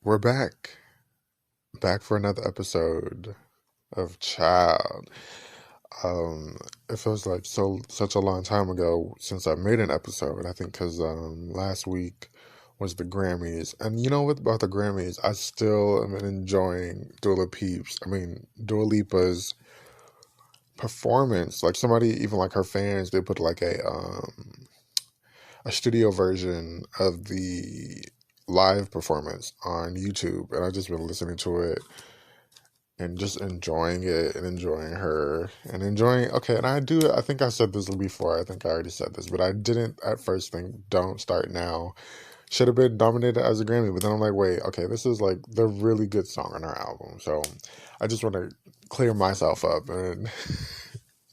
We're back for another episode of Child. Um, it feels like such a long time ago since I made an episode. I think because last week was the Grammys, and you know what about the Grammys? I still am enjoying Dua Lipa's performance. Like somebody, even like her fans, they put like a studio version of the live performance on YouTube, and I just been listening to it and just enjoying it and enjoying her and enjoying. Okay, and I think I said this before. I think I already said this, but I didn't at first think Don't Start Now should have been nominated as a Grammy, but then I'm like, wait, okay, this is like the really good song on her album. So I just want to clear myself up and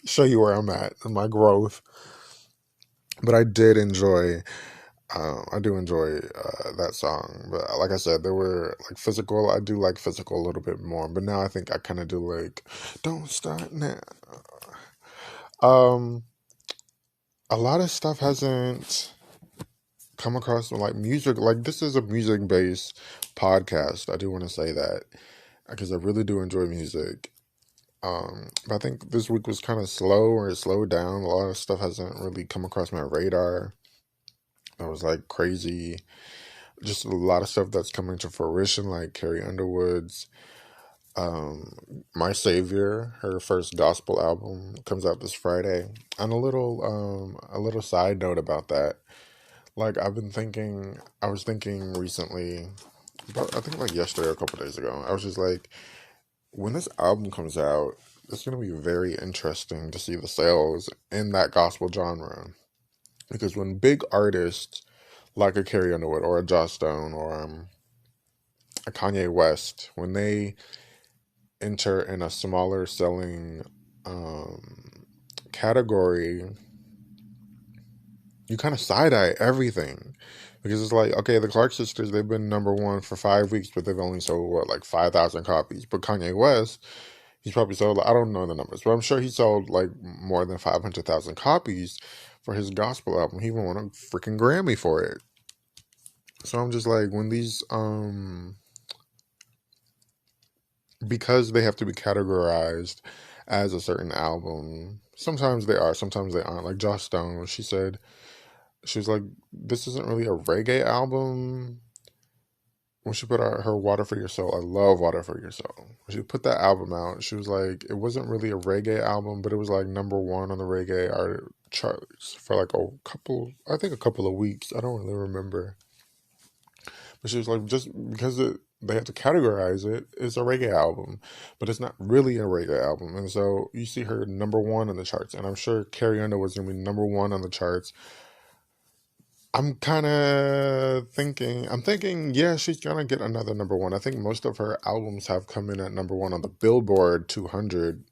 show you where I'm at in my growth. But I do enjoy that song. But like I said, there were like physical. I do like physical a little bit more. But now I think I kind of do like Don't Start Now. Um, a lot of stuff hasn't come across like music. Like this is a music based podcast. I do want to say that because I really do enjoy music. But I think this week was kind of slow or it slowed down. A lot of stuff hasn't really come across my radar. That was like crazy. Just a lot of stuff that's coming to fruition, like Carrie Underwood's My Savior, her first gospel album comes out this Friday. And a little side note about that. Like I was thinking recently, about I think like yesterday or a couple days ago, I was just like, when this album comes out, it's gonna be very interesting to see the sales in that gospel genre. Because when big artists like a Carrie Underwood or a Joss Stone or a Kanye West, when they enter in a smaller selling category, you kind of side eye everything because it's like, okay, the Clark sisters, they've been number one for 5 weeks, but they've only sold what, like 5,000 copies. But Kanye West, he's probably sold, I don't know the numbers, but I'm sure he sold like more than 500,000 copies for his gospel album. He even won a freaking Grammy for it. So I'm just like, when these because they have to be categorized as a certain album. Sometimes they are, sometimes they aren't. Like Joss Stone, she was like, this isn't really a reggae album. When she put out her Water for Your Soul, I love Water for Your Soul. When she put that album out, she was like, it wasn't really a reggae album, but it was like number one on the reggae art charts for like a couple of weeks. I don't really remember. But she was like, just because they have to categorize it, it's a reggae album, but it's not really a reggae album. And so you see her number one on the charts, and I'm sure Carrie Underwood's gonna be number one on the charts. I'm thinking, yeah, she's gonna get another number one. I think most of her albums have come in at number one on the Billboard 200,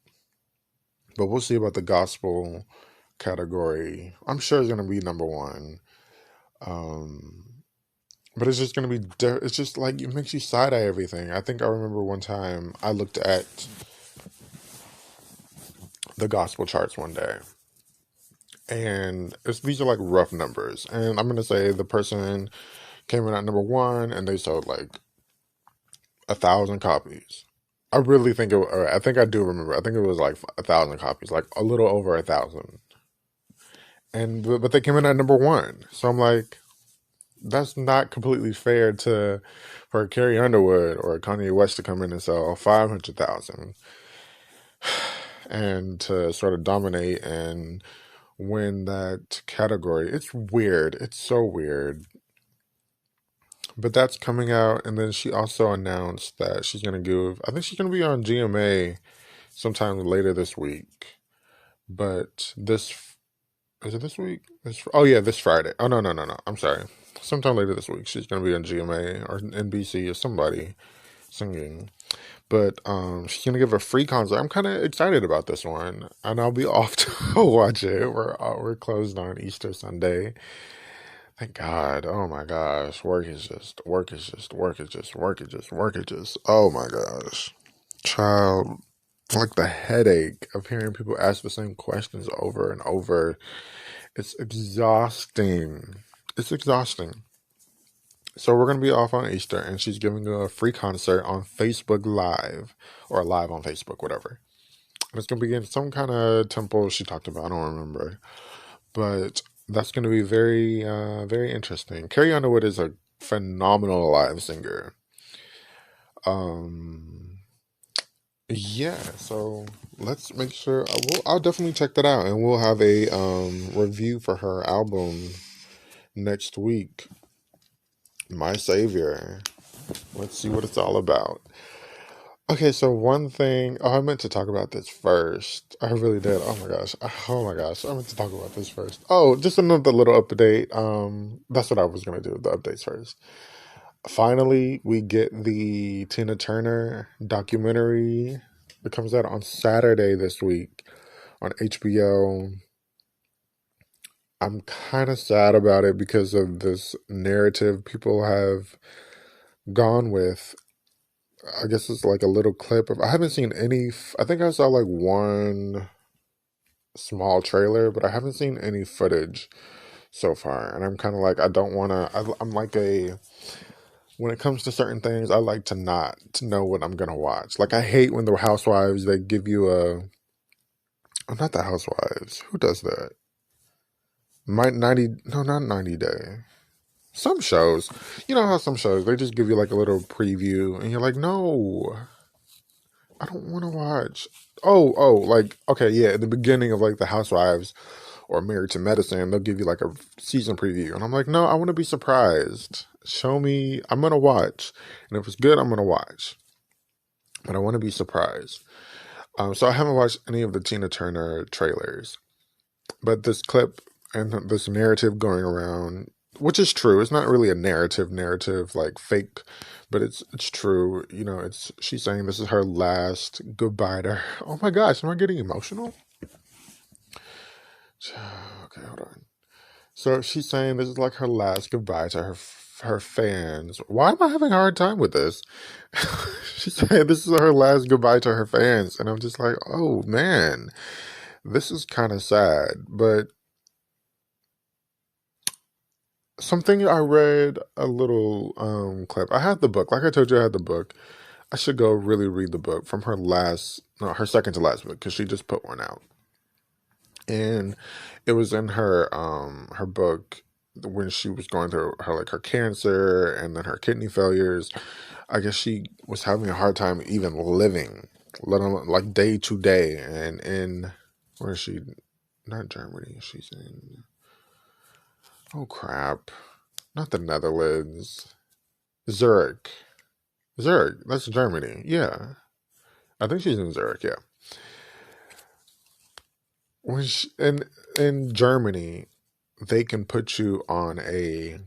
but we'll see about the gospel category. I'm sure it's gonna be number one. Um, But it's just gonna be. It's just like it makes you side eye everything. I think I remember one time I looked at the gospel charts one day, and these are like rough numbers. And I'm gonna say the person came in at number one, and they sold like 1,000 copies. I really think or I think I do remember. I think it was like 1,000 copies, like a little over 1,000. And but they came in at number one, so I'm like, that's not completely fair to for Carrie Underwood or Kanye West to come in and sell 500,000 and to sort of dominate and win that category. It's weird. It's so weird. But that's coming out, and then she also announced that she's gonna give. I think she's gonna be on GMA sometime later this week. But this is it this week? Oh yeah, this Friday. Oh no. I'm sorry. Sometime later this week, she's gonna be on GMA or NBC or somebody singing. But she's gonna give a free concert. I'm kind of excited about this one, and I'll be off to watch it. We're closed on Easter Sunday. Thank God. Oh my gosh, work is just. Oh my gosh, child. Like the headache of hearing people ask the same questions over and over. It's exhausting. It's exhausting. So we're gonna be off on Easter, and she's giving a free concert on Facebook Live, or live on Facebook, whatever. And it's gonna be in some kind of temple she talked about. I don't remember, but that's gonna be very, very interesting. Carrie Underwood is a phenomenal live singer. Um, yeah. So let's make sure. I'll definitely check that out, and we'll have a review for her album next week. My Savior. Let's see what it's all about. Okay, so one thing. Oh, I meant to talk about this first. I really did. Oh my gosh. Oh my gosh. I meant to talk about this first. Oh, just another little update. That's what I was gonna do. The updates first. Finally, we get the Tina Turner documentary. It comes out on Saturday this week on HBO. I'm kind of sad about it because of this narrative people have gone with. I guess it's like a little clip of. I haven't seen any. I think I saw like one small trailer, but I haven't seen any footage so far. And I'm kind of like, I don't want to. I'm like a. When it comes to certain things, I like to not to know what I'm gonna watch. Like I hate when the Housewives they give you a. Oh, not the Housewives. Who does that? My 90. No, not 90 Day. Some shows, you know how some shows they just give you like a little preview, and you're like, no, I don't want to watch. Like okay, yeah, at the beginning of like the Housewives or Married to Medicine, they'll give you like a season preview, and I'm like, no, I want to be surprised. Show me, I'm gonna watch, and if it's good, I'm gonna watch, but I want to be surprised. So I haven't watched any of the Tina Turner trailers, but this clip and this narrative going around, which is true. It's not really a narrative like fake, but it's true. You know, it's she's saying this is her last goodbye to her. Oh my gosh, am I getting emotional? Okay, hold on. So she's saying this is like her last goodbye to her fans. Why am I having a hard time with this? She's saying this is her last goodbye to her fans, and I'm just like, oh man, this is kind of sad. But something I read a little clip. I had the book. Like I told you, I had the book. I should go really read the book from her last, no, her second to last book because she just put one out, and it was in her book when she was going through her like her cancer and then her kidney failures. I guess she was having a hard time even living, let alone like day to day. And in where is she? Not Germany. She's in. Oh crap! Not the Netherlands. Zurich. Zurich. That's Germany. Yeah. I think she's in Zurich. Yeah. When she, in Germany, they can put you on a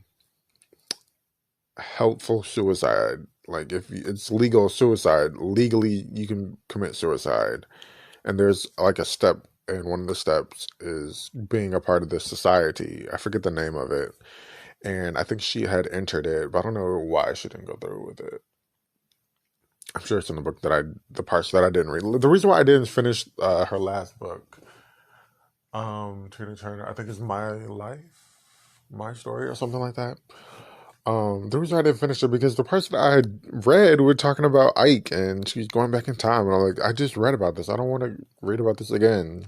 helpful suicide. Like if it's legal suicide, legally you can commit suicide. And there's like a step, and one of the steps is being a part of this society. I forget the name of it. And I think she had entered it, but I don't know why she didn't go through with it. I'm sure it's in the book the parts that I didn't read. The reason why I didn't finish her last book, Tina Turner, I think it's My Life, My Story, or something like that. The reason I didn't finish it because the parts that I had read were talking about Ike and she's going back in time, and I'm like, I just read about this. I don't want to read about this again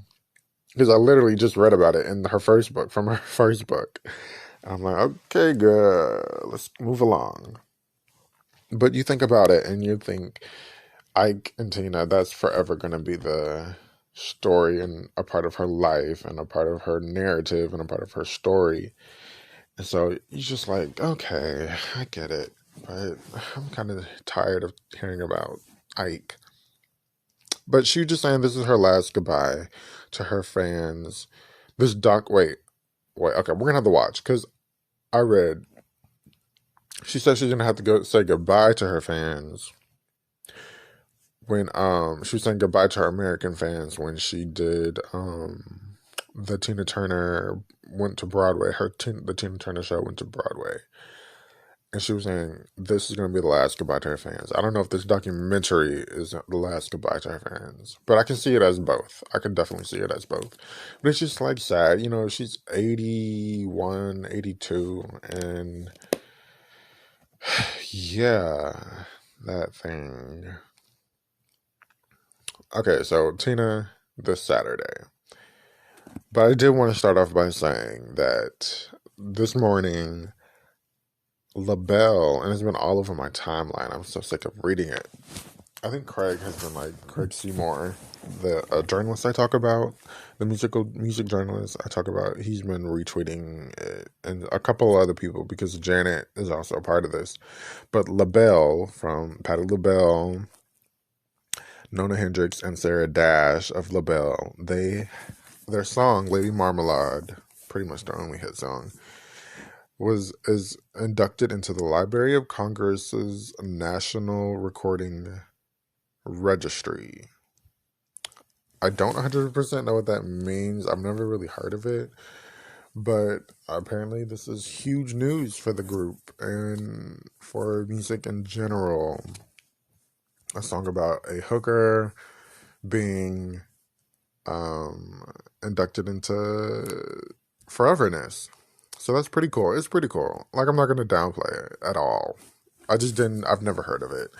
because I literally just read about it in her first book from her first book. And I'm like, okay, good, let's move along. But you think about it, and you think Ike and Tina, that's forever going to be the story and a part of her life and a part of her narrative and a part of her story. And so you're just like, okay, I get it. But I'm kind of tired of hearing about Ike. But she was just saying this is her last goodbye to her fans. This wait, okay, we're going to have to watch because I read, she said she's going to have to go say goodbye to her fans when she was saying goodbye to her American fans when she did the Tina Turner went to Broadway. The Tina Turner show went to Broadway, and she was saying this is going to be the last goodbye to her fans. I don't know if this documentary is the last goodbye to her fans, but I can see it as both. I can definitely see it as both. But it's just like sad, you know. She's 81, 82, and Yeah, that thing. Okay, so Tina this Saturday. But I did want to start off by saying that this morning, Labelle, and it's been all over my timeline. I'm so sick of reading it. I think Craig has been like Craig Seymour, the journalist I talk about, the music journalist I talk about. He's been retweeting it, and a couple other people because Janet is also a part of this. But Labelle from Patti LaBelle, Nona Hendrix, and Sarah Dash of Labelle, their song Lady Marmalade, pretty much their only hit song, is inducted into the Library of Congress's National Recording Registry. I don't 100% know what that means. I've never really heard of it, but apparently this is huge news for the group and for music in general. A song about a hooker being inducted into foreverness. So that's pretty cool. It's pretty cool. Like, I'm not going to downplay it at all. I've never heard of it.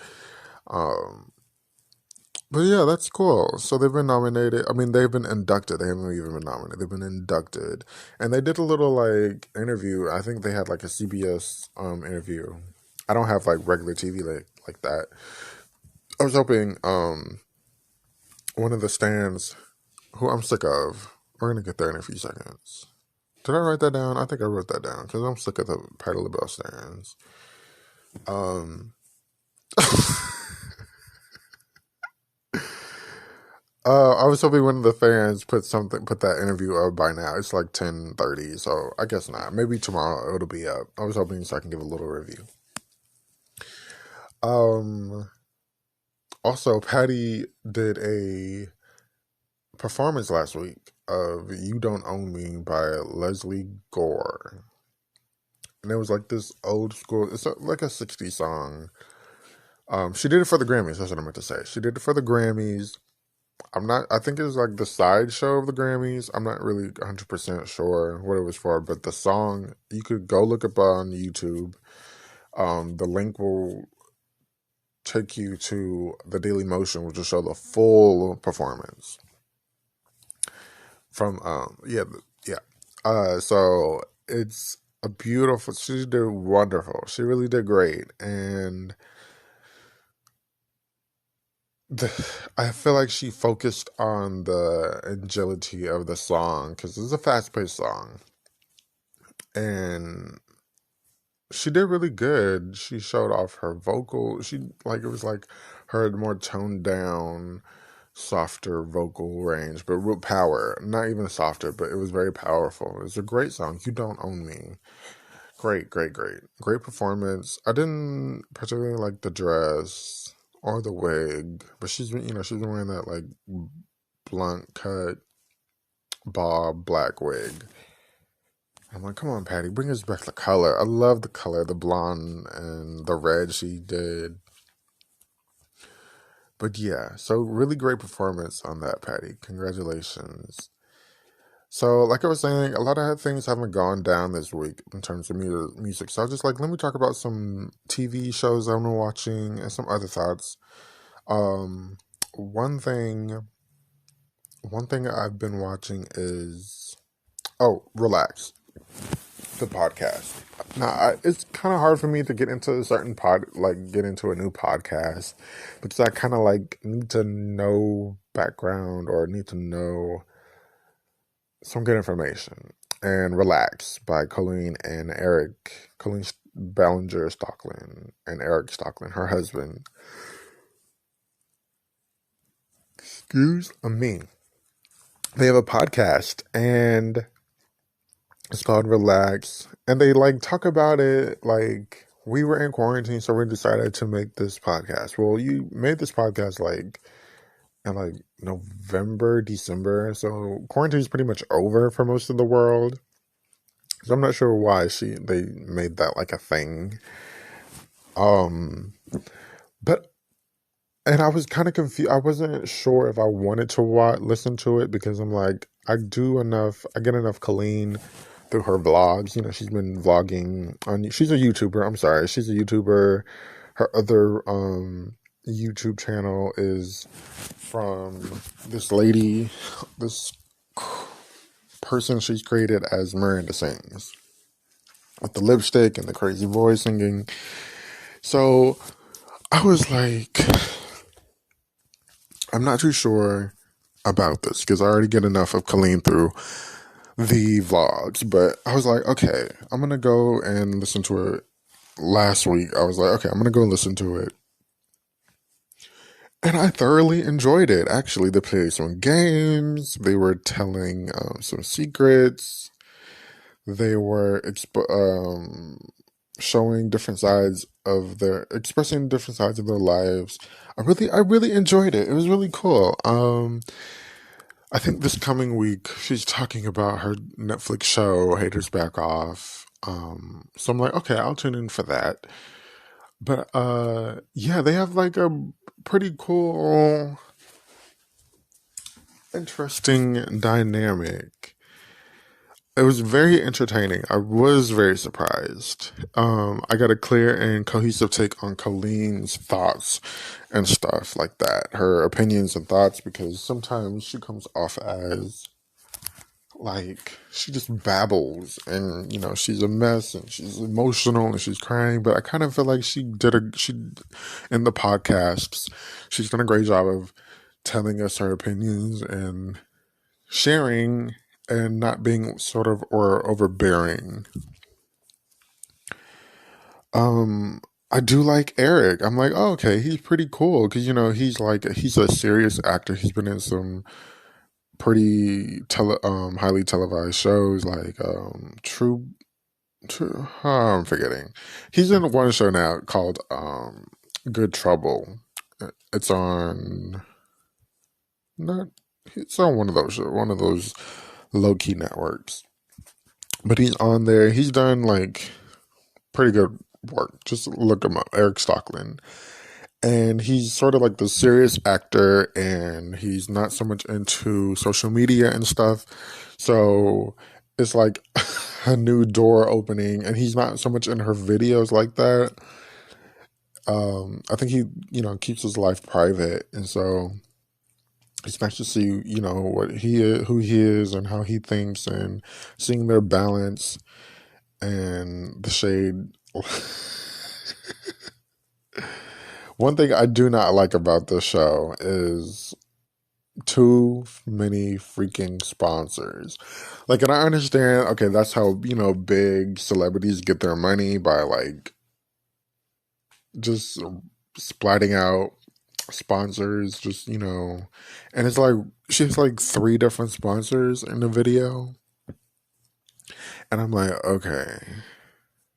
Um, but yeah, that's cool. So they've been nominated. I mean, they've been inducted. They haven't even been nominated. They've been inducted. And they did a little like interview. I think they had like a CBS interview. I don't have like regular TV like that. I was hoping one of the stands who I'm sick of. We're gonna get there in a few seconds. Did I write that down? I think I wrote that down because I'm sick of the Patti LaBelle stands. Um, I was hoping one of the fans put that interview up by now. It's like 10:30, so I guess not. Maybe tomorrow it'll be up. I was hoping so I can give a little review. Um, Also, Patty did a performance last week of "You Don't Own Me" by Leslie Gore, and it was like this old school. It's like a '60s song. She did it for the Grammys. That's what I meant to say. She did it for the Grammys. I'm not. I think it was like the sideshow of the Grammys. I'm not really 100% sure what it was for, but the song you could go look up on YouTube. The link will take you to the Daily Motion, which will show the full performance from yeah. So it's a beautiful. She did wonderful. She really did great, and I feel like she focused on the agility of the song because it's a fast paced song, and she did really good. She showed off her vocal. It was like her more toned down, softer vocal range, but real power. Not even softer, but it was very powerful. It's a great song. You Don't Own Me. Great, great, great, great performance. I didn't particularly like the dress or the wig, but she's been wearing that like blunt cut bob black wig. I'm like, come on, Patty, bring us back the color. I love the color, the blonde and the red she did. But yeah, so really great performance on that, Patty. Congratulations. So, like I was saying, a lot of things haven't gone down this week in terms of music. So I was just like, let me talk about some TV shows I've been watching and some other thoughts. Um, one thing, one thing I've been watching is Relax, the podcast. Now, it's kind of hard for me to get into a certain get into a new podcast because I kind of like need to know background or need to know some good information. And Relax by Colleen Ballinger Stocklin, and Eric Stocklin, her husband. Excuse me. They have a podcast and it's called Relax. And they like talk about it like we were in quarantine, so we decided to make this podcast. Well, you made this podcast like in like November, December. So quarantine is pretty much over for most of the world. So I'm not sure why they made that like a thing. Um, but and I was kind of confused. I wasn't sure if I wanted to listen to it because I'm like, I get enough Colleen through her vlogs. You know, she's been vlogging on. She's a YouTuber. I'm sorry, she's a YouTuber. Her other YouTube channel is from this lady, this person she's created as Miranda Sings, with the lipstick and the crazy voice singing. So I was like, I'm not too sure about this because I already get enough of Colleen through the vlogs, but I was like, okay, I'm gonna go and listen to it. Last week I was like, okay, I'm gonna go listen to it, and I thoroughly enjoyed it. Actually, they played some games, they were telling some secrets, they were showing different sides of expressing different sides of their lives. I really enjoyed it. It was really cool. I think this coming week she's talking about her Netflix show Haters Back Off. So I'm like, okay, I'll tune in for that. But yeah, they have like a pretty cool, interesting dynamic. It was very entertaining. I was very surprised. I got a clear and cohesive take on Colleen's thoughts and stuff like that. Her opinions and thoughts, because sometimes she comes off as like she just babbles, and you know, she's a mess and she's emotional and she's crying. But I kind of feel like she in the podcasts, she's done a great job of telling us her opinions and sharing and not being sort of or overbearing. I do like Eric. I'm like, oh, okay, he's pretty cool because you know he's a serious actor. He's been in some pretty highly televised shows like True. I'm forgetting. He's in one show now called Good Trouble. It's on not. It's on one of those low key networks. But he's on there. He's done like pretty good work. Just look him up, Eric Stockland. And he's sort of like the serious actor, and he's not so much into social media and stuff. So it's like a new door opening, and he's not so much in her videos like that. I think he, you know, keeps his life private, and so it's nice to see, you know, what he is, who he is, and how he thinks, and seeing their balance and the shade. One thing I do not like about this show is too many freaking sponsors. Like, and I understand, okay, that's how, you know, big celebrities get their money by like just splatting out sponsors, just, you know, and it's like she has like 3 different sponsors in the video. And I'm like, okay,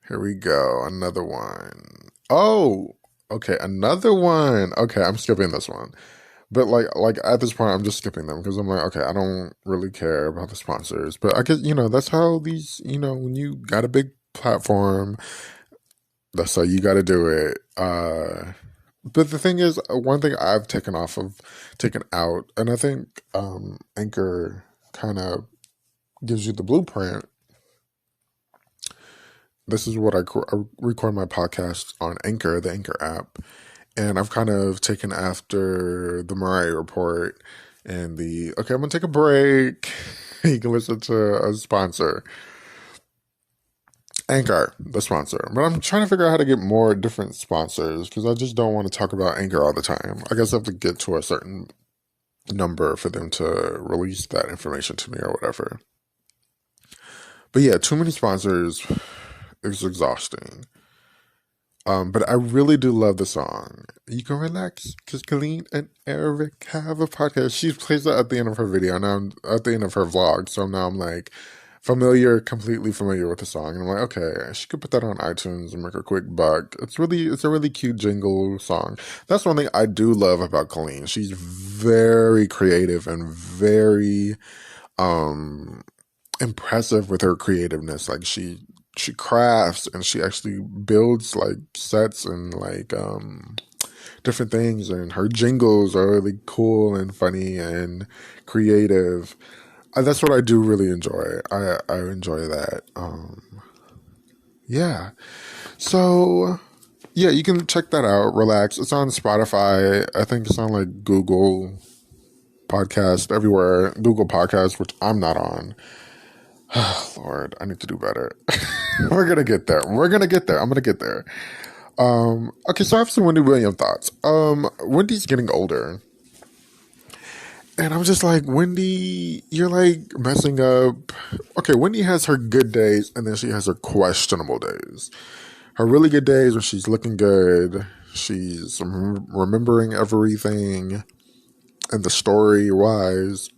here we go. Another one. Oh, okay, another one. Okay, I'm skipping this one. But like at this point, I'm just skipping them because I'm like, okay, I don't really care about the sponsors. But I guess, you know, that's how these, you know, when you got a big platform, that's how you got to do it. But the thing is, one thing I've taken out, and I think Anchor kind of gives you the blueprint. This is what I record my podcast on Anchor, the Anchor app. And I've kind of taken after the Mariah Report and okay, I'm going to take a break. You can listen to a sponsor. Anchor, the sponsor. But I'm trying to figure out how to get more different sponsors because I just don't want to talk about Anchor all the time. I guess I have to get to a certain number for them to release that information to me or whatever. But yeah, too many sponsors is exhausting. But I really do love the song. You can relax because Colleen and Eric have a podcast. She plays that at the end of her video, now at the end of her vlog. So now I'm like completely familiar with the song. And I'm like, okay, she could put that on iTunes and make a quick buck. It's a really cute jingle song. That's one thing I do love about Colleen. She's very creative and very impressive with her creativeness. Like she crafts and she actually builds like sets and like different things, and her jingles are really cool and funny and creative. That's what I do really enjoy. I enjoy that. Yeah. So yeah, you can check that out. Relax. It's on Spotify. I think it's on like Google Podcast everywhere. Google Podcast, which I'm not on. Lord, I need to do better. We're gonna get there. We're gonna get there. I'm gonna get there. Okay, so I have some Wendy Williams thoughts. Wendy's getting older. And I'm just like, Wendy, you're like messing up. Okay, Wendy has her good days and then she has her questionable days. Her really good days when she's looking good, she's remembering everything, and the story wise,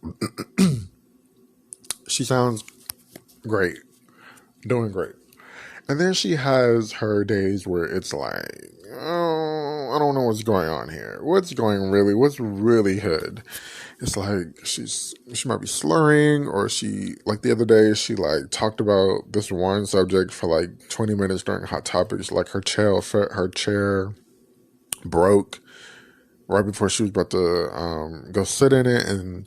she sounds great, doing great. And then she has her days where it's like, oh, I don't know what's going on here. What's really good? It's like she might be slurring, or she, like the other day, she like talked about this one subject for like 20 minutes during Hot Topics. Like her chair broke right before she was about to go sit in it, and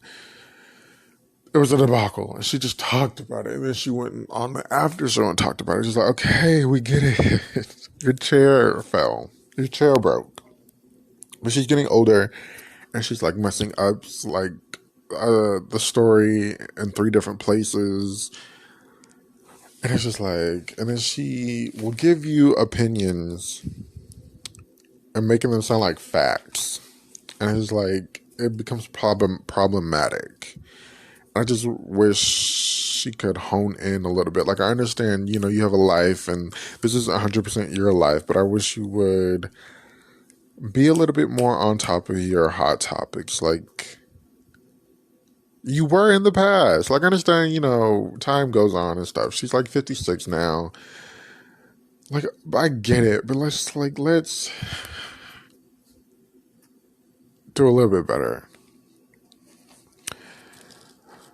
it was a debacle. And she just talked about it, and then she went on the after show and talked about it. Just like, okay, we get it. Your chair fell. Your chair broke. But she's getting older, and she's like messing up like the story in 3 different places, and it's just like, and then she will give you opinions and making them sound like facts, and it's like it becomes problematic. I just wish she could hone in a little bit. Like, I understand, you have a life, and this is 100% your life, but I wish you would be a little bit more on top of your hot topics. Like, you were in the past. Like, I understand, time goes on and stuff. She's like 56 now. Like, I get it, but let's do a little bit better.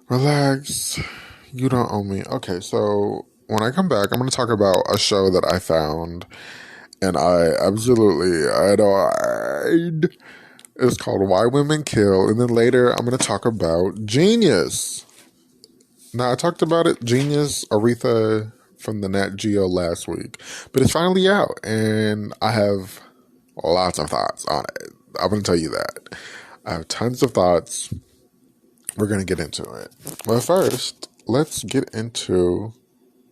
Relax. You don't owe me. Okay, so when I come back, I'm going to talk about a show that I found and I absolutely adored. It's called Why Women Kill. And then later, I'm going to talk about Genius. Now, I talked about it, Genius, Aretha from the Nat Geo last week. But it's finally out, and I have lots of thoughts on it. I'm going to tell you that. I have tons of thoughts. We're going to get into it. But first, let's get into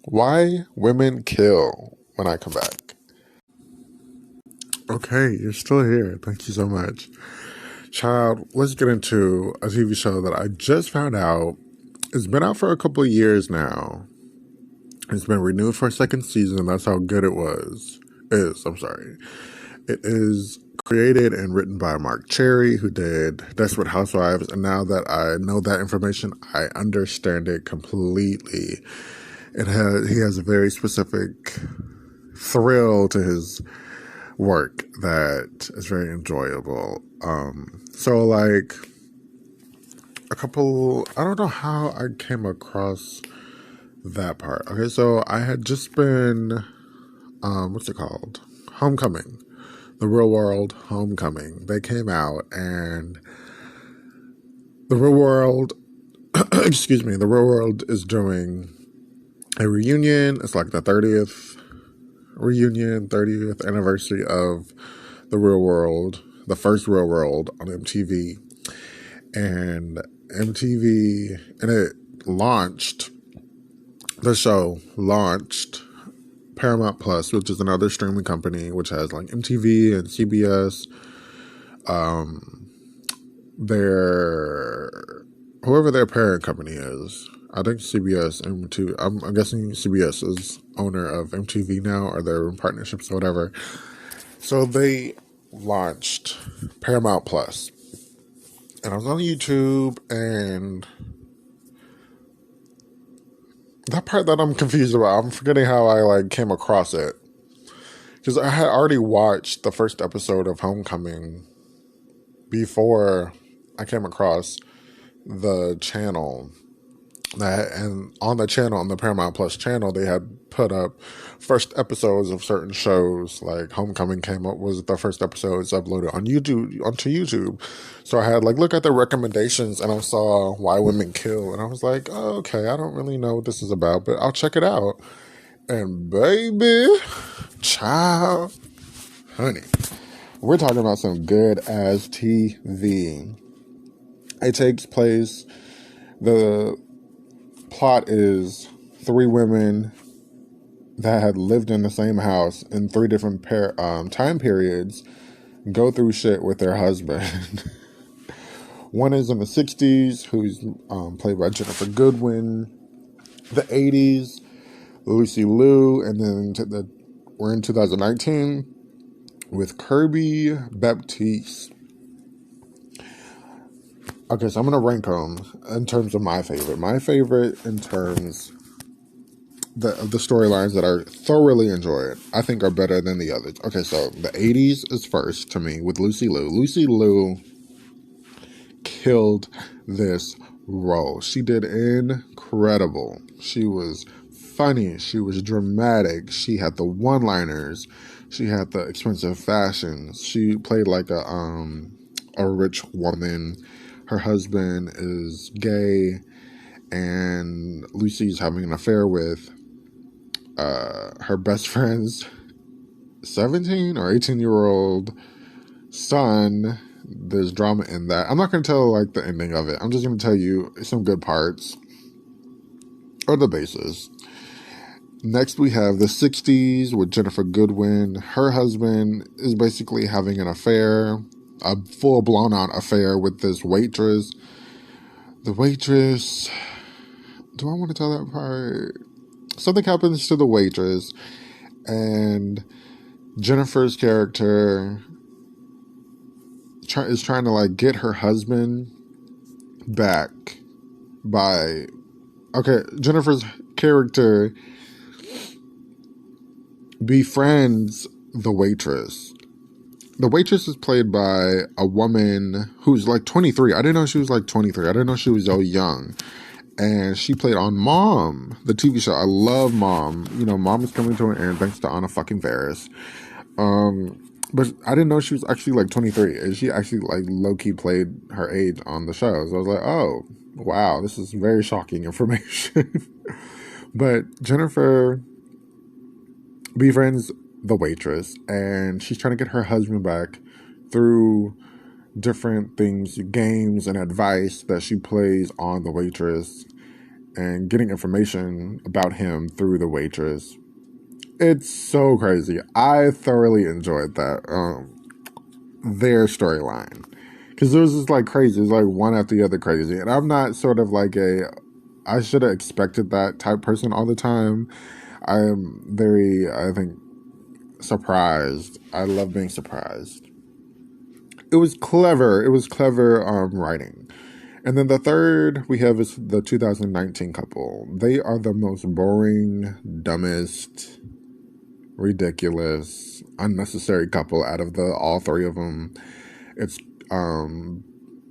Why Women Kill when I come back. Okay, you're still here. Thank you so much. Child, let's get into a TV show that I just found out. It's been out for a couple of years now. It's been renewed for a second season. That's how good it is. I'm sorry. It is created and written by Mark Cherry, who did Desperate Housewives. And now that I know that information, I understand it completely. He has a very specific thrill to his work that is very enjoyable. So like I don't know how I came across that part. Okay, so I had just been, what's it called? Homecoming. The Real World Homecoming. They came out, and the Real World, the Real World is doing a reunion. It's like the 30th anniversary of the Real World, the first Real World on MTV. And the show launched Paramount Plus, which is another streaming company, which has like MTV and CBS. Whoever their parent company is, I think CBS, MTV, I'm guessing CBS is owner of MTV now, or they're in partnerships or whatever. So they launched Paramount Plus. And I was on YouTube, and that part that I'm confused about, I'm forgetting how I came across it. Because I had already watched the first episode of Homecoming before I came across the channel. that, and on the channel, on the Paramount Plus channel, they had put up first episodes of certain shows. Like Homecoming came up, was the first episodes uploaded on YouTube, onto YouTube. So I had like look at the recommendations, and I saw Why Women Kill, and I was like, oh, okay, I don't really know what this is about, but I'll check it out. And baby, child, honey, we're talking about some good ass TV. It takes place, the plot is three women that had lived in the same house in three different time periods go through shit with their husband. One is in the 60s, who's played by Jennifer Goodwin. The 80s, Lucy Liu. And then we're in 2019 with Kirby Baptiste. Okay, so I'm going to rank them in terms of my favorite. My favorite in terms of the storylines that I thoroughly enjoyed, I think are better than the others. Okay, so the 80s is first to me with Lucy Liu. Lucy Liu killed this role. She did incredible. She was funny. She was dramatic. She had the one-liners. She had the expensive fashions. She played like a rich woman. Her husband is gay, and Lucy's having an affair with her best friend's 17 or 18-year-old son. There's drama in that. I'm not going to tell like the ending of it. I'm just going to tell you some good parts or the basis. Next, we have the 60s with Jennifer Goodwin. Her husband is basically having an affair, a full blown out affair with this waitress. The waitress, do I want to tell that part? Something happens to the waitress, and Jennifer's character is trying to like get her husband back by, okay, Jennifer's character befriends the waitress. The waitress is played by a woman who's like 23. I didn't know she was like 23. I didn't know she was so young. And she played on Mom, the TV show. I love Mom. You know, Mom is coming to an end thanks to Anna fucking Faris. But I didn't know she was actually like 23. And she actually like low-key played her age on the show. So I was like, oh, wow, this is very shocking information. But Jennifer befriends the waitress, and she's trying to get her husband back through different things, games and advice that she plays on the waitress, and getting information about him through the waitress. It's so crazy. I thoroughly enjoyed that, their storyline, because it was just like crazy. It was like one after the other crazy, and I'm not sort of like I should have expected that type person all the time. I'm very, I think, surprised. I love being surprised. It was clever. It was clever writing. And then the third we have is the 2019 couple. They are the most boring, dumbest, ridiculous, unnecessary couple out of all three of them. It's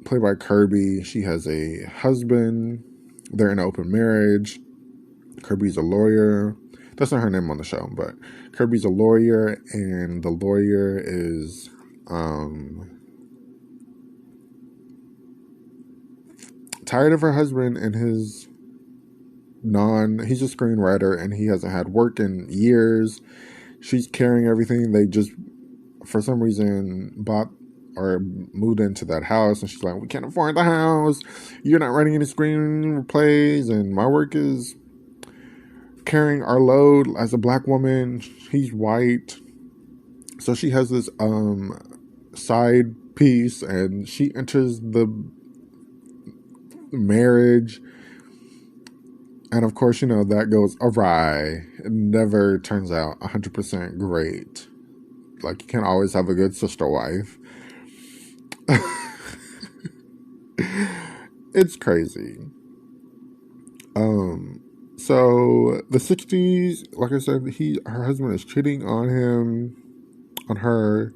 played by Kirby. She has a husband. They're in an open marriage. Kirby's a lawyer. That's not her name on the show, but Kirby's a lawyer, and the lawyer is tired of her husband and he's a screenwriter, and he hasn't had work in years. She's carrying everything. They just, for some reason, bought or moved into that house, and she's like, we can't afford the house. You're not writing any screenplays, and my work is carrying our load as a black woman. He's white. So she has this side piece, and she enters the marriage, and of course, you know, that goes awry. It never turns out 100% great. Like, you can't always have a good sister wife. It's crazy. So the 60s, like I said, her husband is cheating on her.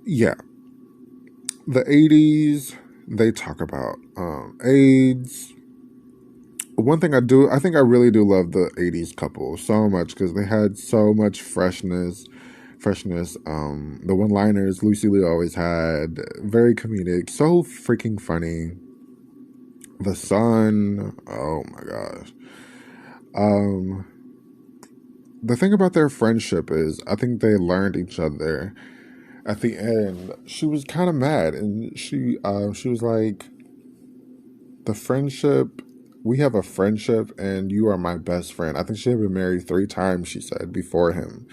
Yeah. the 80s, they talk about AIDS. One thing I think I really do love the 80s couple so much because they had so much freshness. The one-liners Lucy Liu always had, very comedic, so freaking funny. The son, oh my gosh. The thing about their friendship is, I think they learned each other. At the end, she was kind of mad, and she was like, "The friendship, we have a friendship, and you are my best friend." I think she had been married 3 times. She said before him,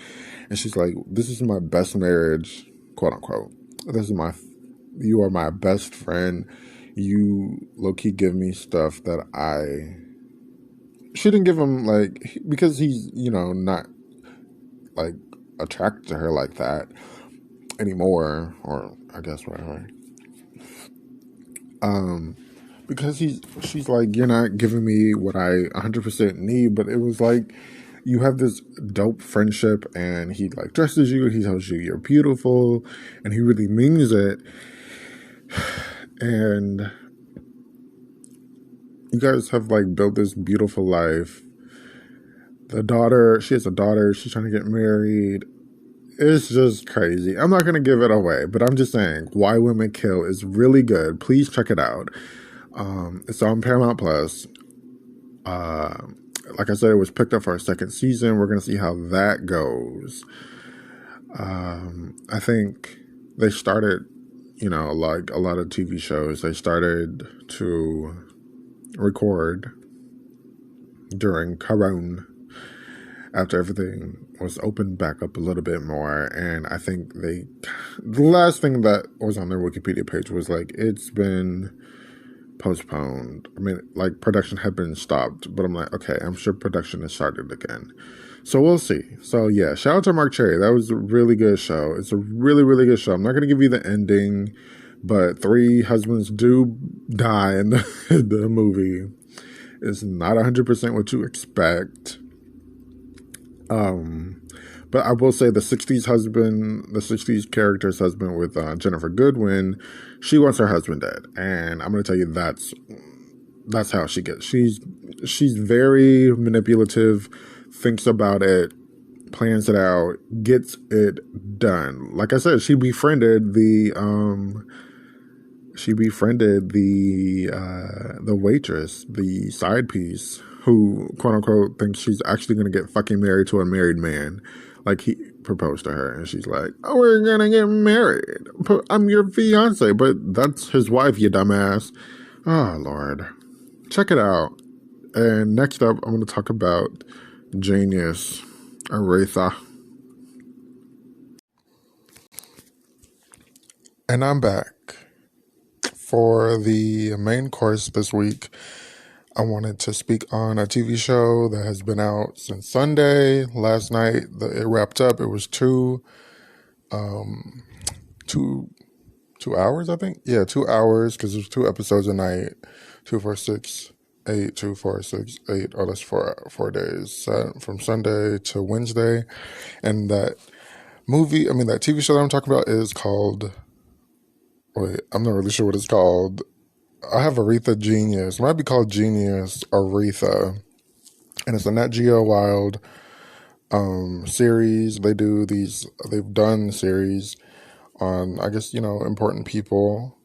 and she's like, "This is my best marriage, quote unquote. This is my, you are my best friend. You low key give me stuff that I." She didn't give him like because he's not like attracted to her like that anymore, or I guess whatever. Because she's like, you're not giving me what I 100% need, but it was like you have this dope friendship, and he like dresses you, he tells you you're beautiful, and he really means it, and you guys have like built this beautiful life. She has a daughter, she's trying to get married. It's just crazy. I'm not going to give it away, but I'm just saying, Why Women Kill is really good. Please check it out. It's on Paramount Plus. Like I said, it was picked up for a second season. We're going to see how that goes. I think they started, like a lot of TV shows, they started to record during Corona, after everything was opened back up a little bit more. And I think the last thing that was on their Wikipedia page was like, it's been postponed. I mean, like production had been stopped, but I'm like, okay, I'm sure production has started again. So we'll see. So yeah, shout out to Mark Cherry. That was a really good show. It's a really, really good show. I'm not going to give you the ending, but 3 husbands do die in the movie. It's not 100% what you expect. But I will say the 60s character's husband with Jennifer Goodwin, she wants her husband dead. And I'm going to tell you that's how she gets. She's very manipulative, thinks about it, plans it out, gets it done. Like I said, she befriended the waitress, the side piece, who quote unquote thinks she's actually gonna get fucking married to a married man. Like, he proposed to her and she's like, "Oh, we're gonna get married. I'm your fiance," but that's his wife, you dumbass. Oh Lord. Check it out. And next up, I'm gonna talk about Genius, Aretha. And I'm back. For the main course this week, I wanted to speak on a TV show that has been out since Sunday. Last night, it wrapped up. It was two hours, I think. Yeah, 2 hours, because there's 2 episodes a night. 2, 4, 6, 8, 2, 4, 6, 8. Oh, that's 4 days from Sunday to Wednesday. And that TV show that I'm talking about is called. Wait, I'm not really sure what it's called. I have Aretha Genius. It might be called Genius Aretha. And it's a Nat Geo Wild series. They've done series on, I guess, important people.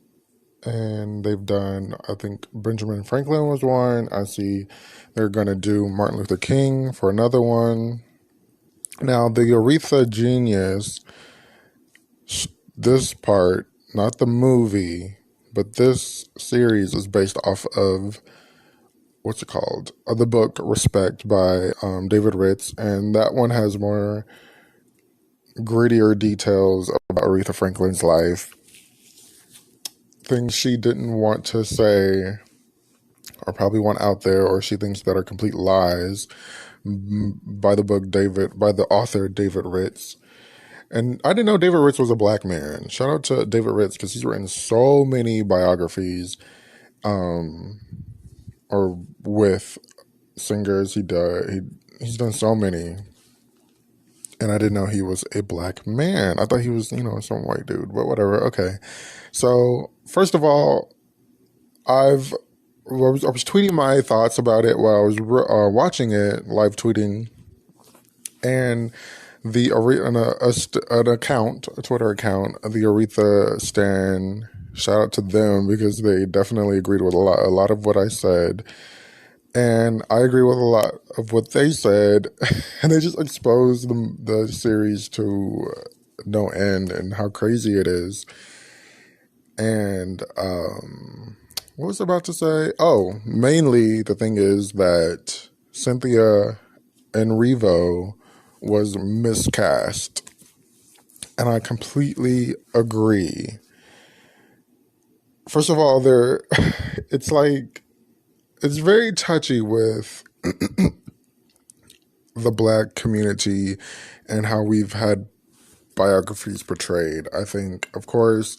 And they've done, I think Benjamin Franklin was one. I see they're going to do Martin Luther King for another one. Now, the Aretha Genius, this part, not the movie, but this series is based off of, what's it called? The book Respect by David Ritz, and that one has more grittier details about Aretha Franklin's life. Things she didn't want to say, or probably want out there, or she thinks that are complete lies, by the author David Ritz. And I didn't know David Ritz was a black man. Shout out to David Ritz, because he's written so many biographies, or with singers. He's done so many. And I didn't know he was a black man. I thought he was, some white dude, but whatever. Okay. So, first of all, I was tweeting my thoughts about it while I was watching it, live tweeting, and an account, a Twitter account, the Aretha Stan. Shout out to them because they definitely agreed with a lot of what I said, and I agree with a lot of what they said, and they just exposed the series to no end and how crazy it is. And what was I about to say? Oh, mainly the thing is that Cynthia Enrivo was miscast. And I completely agree. First of all, it's like, it's very touchy with the black community and how we've had biographies portrayed. I think, of course,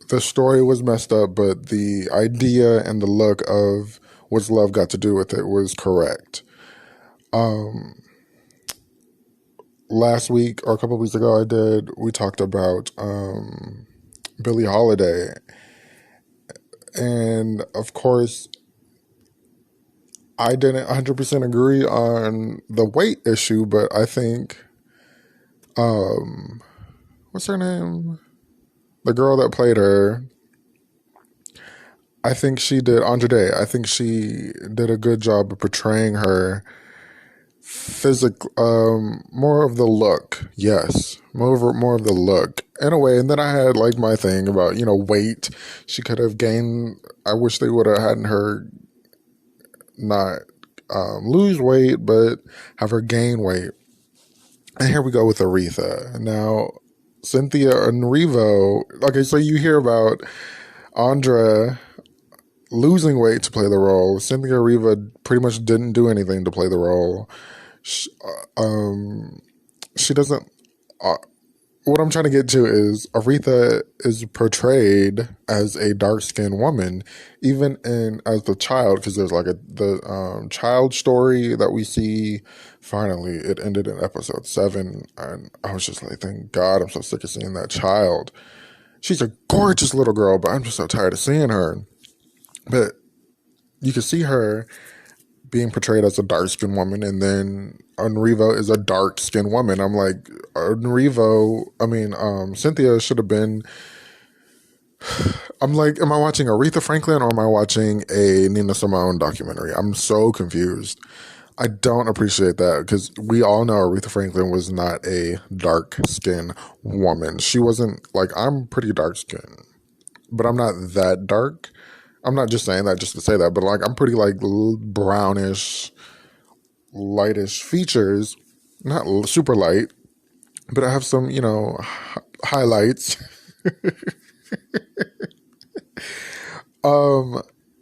the story was messed up, but the idea and the look of what's love got to do with it was correct. Last week or a couple of weeks ago, we talked about Billie Holiday. And of course, I didn't 100% agree on the weight issue, but I think, what's her name? The girl that played her, I think she did, Andre. I think she did a good job of portraying her more of the look. Yes, more of the look in a way. And then I had like my thing about weight. She could have gained. I wish they would have had her not lose weight, but have her gain weight. And here we go with Aretha. Now, Cynthia Enrivo. Okay, so you hear about Andra losing weight to play the role. Cynthia Erivo pretty much didn't do anything to play the role. She doesn't. What I'm trying to get to is Aretha is portrayed as a dark-skinned woman, even as the child, because there's like the child story that we see. Finally, it ended in episode 7, and I was just like, thank God, I'm so sick of seeing that child. She's a gorgeous little girl, but I'm just so tired of seeing her. But you can see her being portrayed as a dark-skinned woman, and then Enrivo is a dark-skinned woman. I'm like, Cynthia should have been. I'm like, am I watching Aretha Franklin or am I watching a Nina Simone documentary? I'm so confused. I don't appreciate that because we all know Aretha Franklin was not a dark-skinned woman. She wasn't like, I'm pretty dark-skinned, but I'm not that dark. I'm not just saying that just to say that, but like I'm pretty like brownish, lightish features, not super light, but I have some, highlights.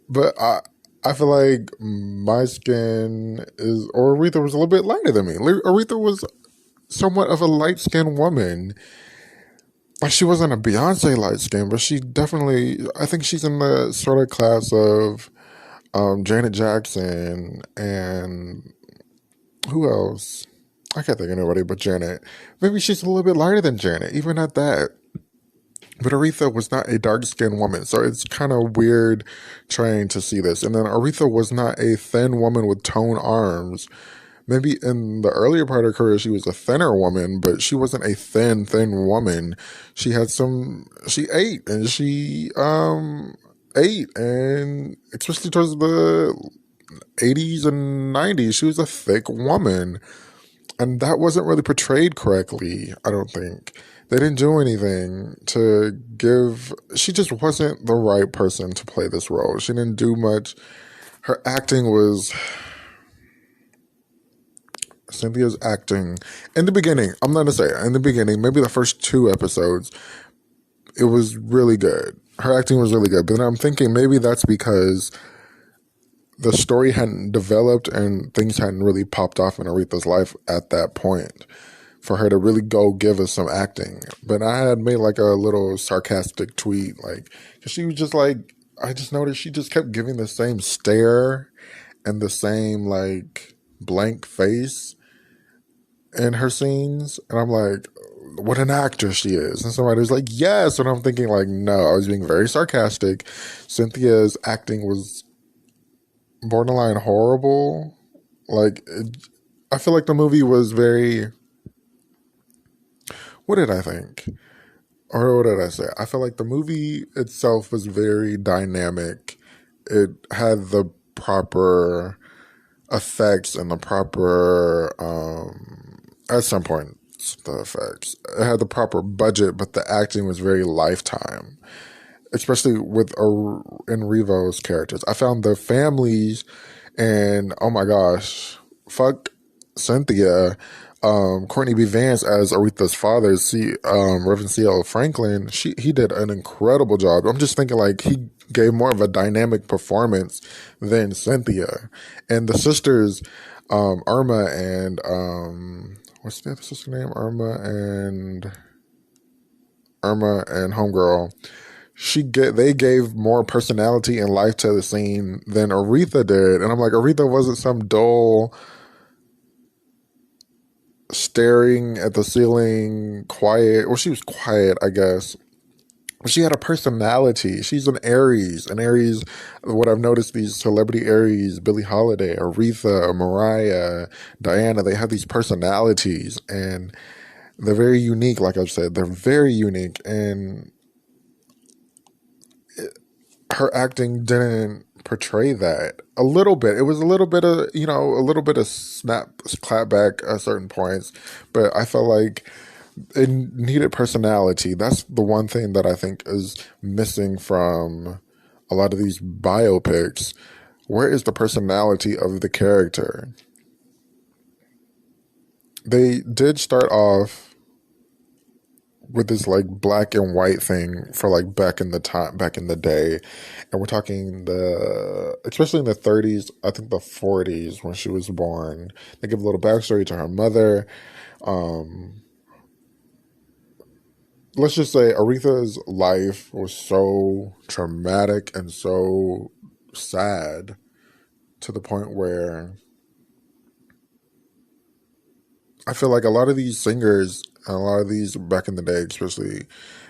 But I feel like my skin or Aretha was a little bit lighter than me. Aretha was somewhat of a light-skinned woman. Like, she wasn't a Beyonce light skin, but she definitely, I think she's in the sort of class of Janet Jackson and who else? I can't think of anybody but Janet. Maybe she's a little bit lighter than Janet, even at that. But Aretha was not a dark-skinned woman, so it's kind of weird trying to see this. And then Aretha was not a thin woman with toned arms. Maybe in the earlier part of her career, she was a thinner woman, but she wasn't a thin woman. She ate, and she ate, and especially towards the 80s and 90s, she was a thick woman. And that wasn't really portrayed correctly, I don't think. They didn't do anything to she just wasn't the right person to play this role. She didn't do much. Her acting was... Cynthia's acting in the beginning, I'm not gonna say it, in the beginning, maybe the first 2 episodes, it was really good. Her acting was really good. But then I'm thinking maybe that's because the story hadn't developed and things hadn't really popped off in Aretha's life at that point for her to really go give us some acting. But I had made like a little sarcastic tweet, like, cause she was just like, I just noticed she just kept giving the same stare and the same like blank face. in her scenes, and I'm like, what an actor she is. And somebody was like, yes. And I'm thinking like, no, I was being very sarcastic. Cynthia's acting was borderline horrible. Like, I feel like the movie was very, what did I think? Or what did I say? I feel like the movie itself was very dynamic. It had the proper effects and the proper, at some point, the effects. It had the proper budget, but the acting was very Lifetime, especially with Enrivo's characters. I found the families, and oh my gosh, fuck Cynthia, Courtney B. Vance as Aretha's father, Reverend C.L. Franklin. He did an incredible job. I'm just thinking like he gave more of a dynamic performance than Cynthia, and the sisters, Irma and what's the other sister name? Irma and homegirl. They gave more personality and life to the scene than Aretha did, and I'm like, Aretha wasn't some dull, staring at the ceiling, quiet. Well, she was quiet, I guess. But she had a personality. She's an Aries. An Aries, what I've noticed, these celebrity Aries, Billie Holiday, Aretha, Mariah, Diana, they have these personalities. And they're very unique, like I've said. They're very unique. And her acting didn't portray that. A little bit. It was a little bit of, a little bit of clap back at certain points. But I felt like it needed personality. That's the one thing that I think is missing from a lot of these biopics. Where is the personality of the character? They did start off with this like black and white thing for like back in the day, and we're talking especially in the 30s, I think the 40s when she was born. They give a little backstory to her mother. Let's just say Aretha's life was so traumatic and so sad to the point where I feel like a lot of these singers, and a lot of these back in the day, especially,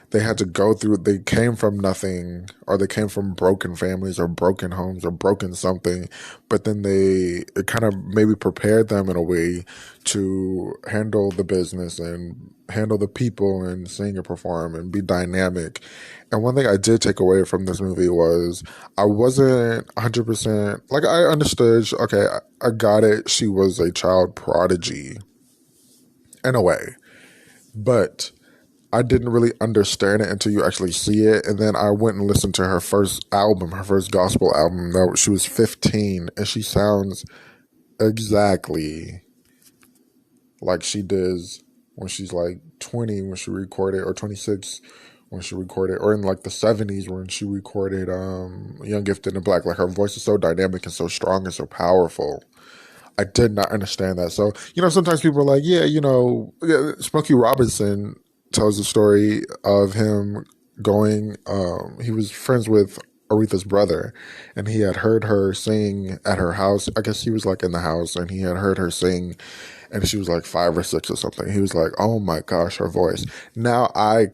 they had to go through, they came from nothing, or they came from broken families or broken homes or broken something, but then it kind of maybe prepared them in a way to handle the business and handle the people and sing and perform and be dynamic. And one thing I did take away from this movie was I wasn't 100%, like I understood, okay, I got it, she was a child prodigy in a way, but I didn't really understand it until you actually see it. And then I went and listened to her first album, her first gospel album. She was 15, and she sounds exactly like she does when she's like 20 when she recorded, or 26 when she recorded, or in like the 70s when she recorded Young, Gifted, and Black. Like her voice is so dynamic and so strong and so powerful. I did not understand that. So, sometimes people are like, yeah, Smokey Robinson tells the story of him going, he was friends with Aretha's brother, and he had heard her sing at her house. I guess he was like in the house, and he had heard her sing, and she was like 5 or 6 or something. He was like, oh my gosh, her voice. Now I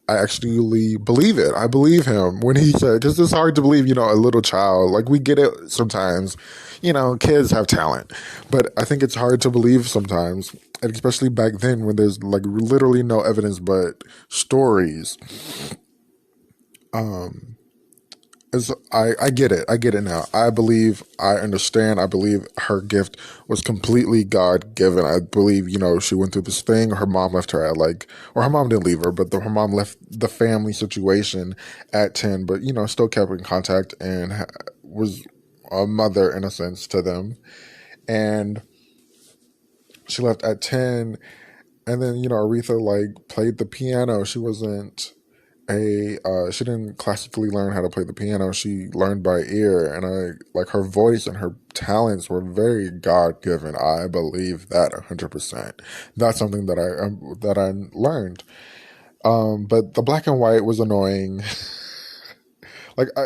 actually believe it. I believe him when he said, because it's hard to believe, a little child, like we get it sometimes, kids have talent, but I think it's hard to believe sometimes, and especially back then when there's like literally no evidence but stories. I get it. I get it now. I believe, I understand. I believe her gift was completely God given. I believe, she went through this thing. Her mom left her at or her mom didn't leave her, but her mom left the family situation at 10, but, still kept in contact and was a mother in a sense to them. And she left at 10. And then, Aretha like played the piano. She wasn't she didn't classically learn how to play the piano. She learned by ear, and her voice and her talents were very God given. I believe that 100%. That's something that I learned. But the black and white was annoying.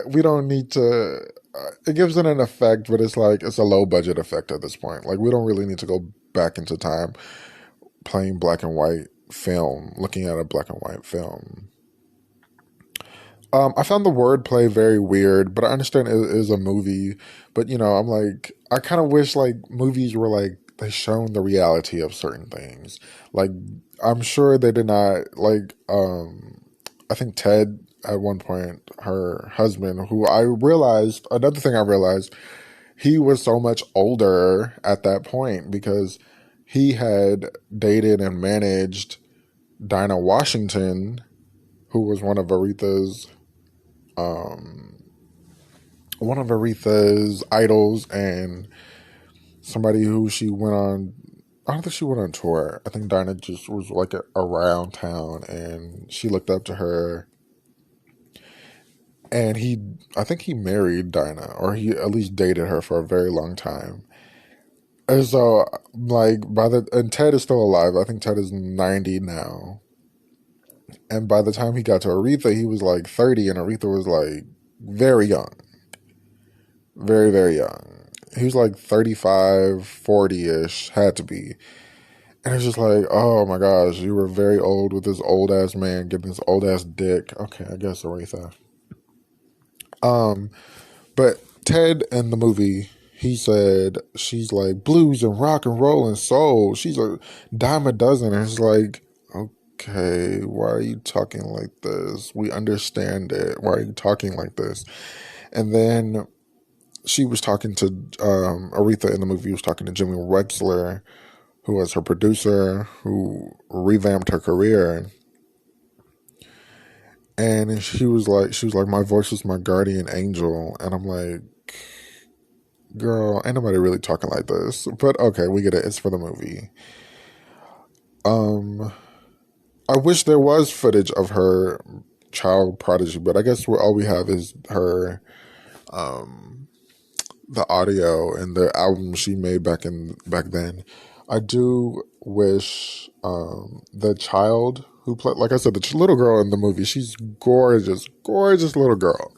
We don't need to. It gives it an effect, but it's a low budget effect at this point. Like we don't really need to go back into time. playing black and white film, looking at a black and white film. I found the wordplay very weird, but I understand it is a movie. But I'm like, I kind of wish like movies were like they shown the reality of certain things. Like, I'm sure they did not like. I think Ted at one point, her husband, who I realized another thing I realized, he was so much older at that point because he had dated and managed Dinah Washington, who was one of Aretha's idols and somebody who she went on. I don't think she went on tour. I think Dinah just was like around town and she looked up to her. And I think he married Dinah, or he at least dated her for a very long time. And so, like, and Ted is still alive. I think Ted is 90 now. And by the time he got to Aretha, he was like 30, and Aretha was like very young. Very, very young. He was like 35, 40-ish, had to be. And it's just like, oh my gosh, you were very old with this old ass man getting this old ass dick. Okay, I guess Aretha. But Ted in the movie, he said she's like blues and rock and roll and soul. She's a dime a dozen. And it's like, okay, why are you talking like this? We understand it. Why are you talking like this? And then she was talking to Aretha in the movie was talking to Jimmy Wexler, who was her producer, who revamped her career. And she was like, my voice was my guardian angel. And I'm like, girl, ain't nobody really talking like this. But okay, we get it. It's for the movie. I wish there was footage of her child prodigy, but I guess all we have is her, the audio and the album she made back then. I do wish the child who played, like I said, the little girl in the movie, she's gorgeous, gorgeous little girl.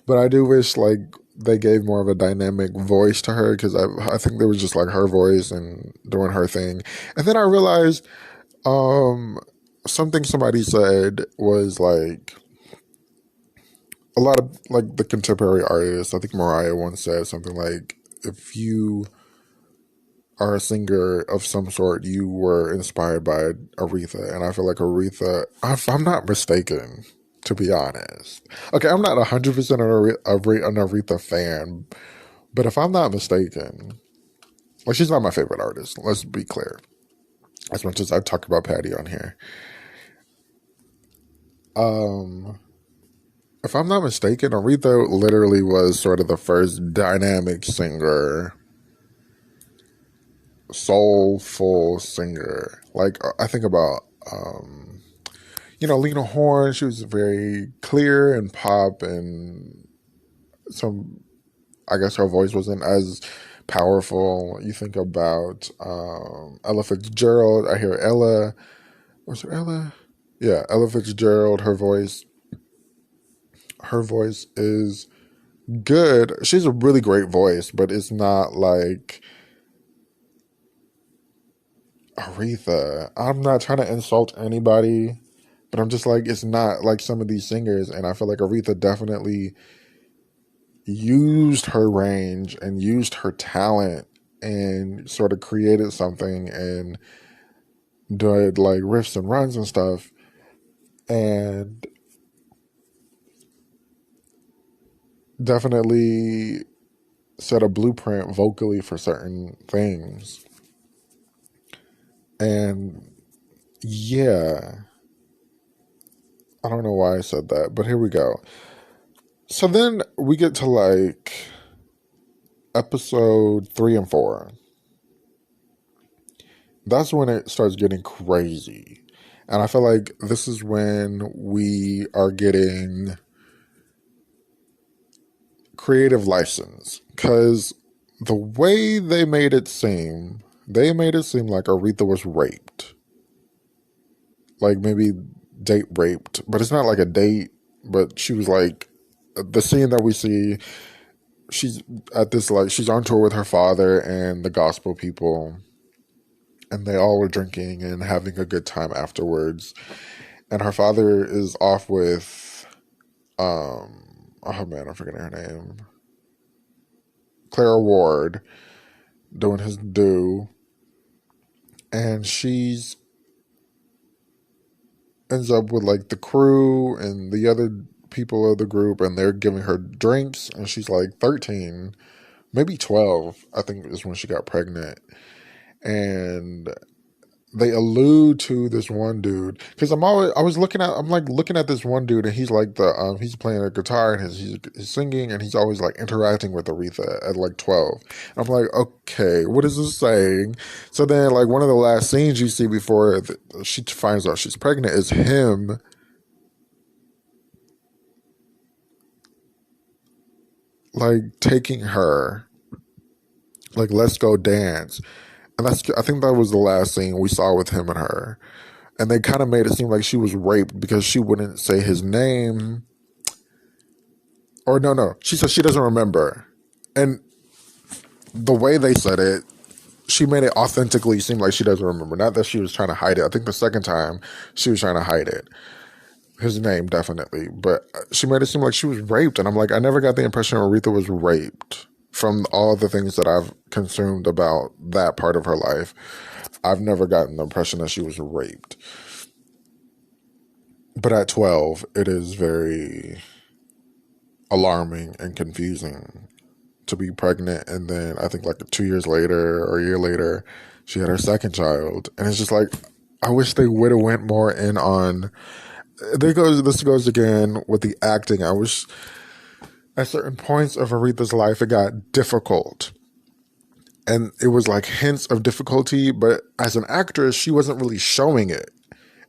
But I do wish like they gave more of a dynamic voice to her because I think there was just like her voice and doing her thing. And then I realized something somebody said was like a lot of like the contemporary artists. I think Mariah once said something like, if you are a singer of some sort, you were inspired by Aretha. And I feel like Aretha, if I'm not mistaken, to be honest. Okay, I'm not 100% an Aretha fan, but if I'm not mistaken, like she's not my favorite artist, let's be clear. As much as I talk about Patty on here. If I'm not mistaken, Aretha literally was sort of the first dynamic singer, soulful singer. Like I think about Lena Horne. She was very clear and pop, and I guess her voice wasn't as powerful. You think about Ella Fitzgerald. I hear Ella. Was it Ella? Yeah, Ella Fitzgerald. Her voice is good. She's a really great voice, but it's not like Aretha. I'm not trying to insult anybody, but I'm just like, it's not like some of these singers. And I feel like Aretha definitely used her range and used her talent and sort of created something and did like riffs and runs and stuff. And definitely set a blueprint vocally for certain things. And yeah, I don't know why I said that, but here we go. So then we get to like episode 3 and 4. That's when it starts getting crazy. And I feel like this is when we are getting creative license. Because the way they made it seem like Aretha was raped. Like maybe date raped. But it's not like a date. But she was like, the scene that we see, she's at this, like, she's on tour with her father and the gospel people. and they all were drinking and having a good time afterwards. And her father is off with, oh man, I'm forgetting her name, Clara Ward, doing his due, and she's ends up with like the crew and the other people of the group, and they're giving her drinks, and she's like 13, maybe 12, I think is when she got pregnant. And they allude to this one dude, because I'm looking at this one dude, and he's like he's playing a guitar, and he's singing, and he's always like interacting with Aretha at like 12. And I'm like, okay, what is this saying? So then like one of the last scenes you see before she finds out she's pregnant is him like taking her, like, let's go dance. And I think that was the last scene we saw with him and her. And they kind of made it seem like she was raped because she wouldn't say his name. Or no. She said she doesn't remember. And the way they said it, she made it authentically seem like she doesn't remember. Not that she was trying to hide it. I think the second time she was trying to hide it. His name, definitely. But she made it seem like she was raped. And I'm like, I never got the impression Aretha was raped. From all the things that I've consumed about that part of her life, I've never gotten the impression that she was raped. But at 12, it is very alarming and confusing to be pregnant. And then I think like 2 years later or a year later, she had her second child. And it's just like, I wish they would have went more in on... This goes again with the acting. I wish... At certain points of Aretha's life, it got difficult. And it was like hints of difficulty, but as an actress, she wasn't really showing it.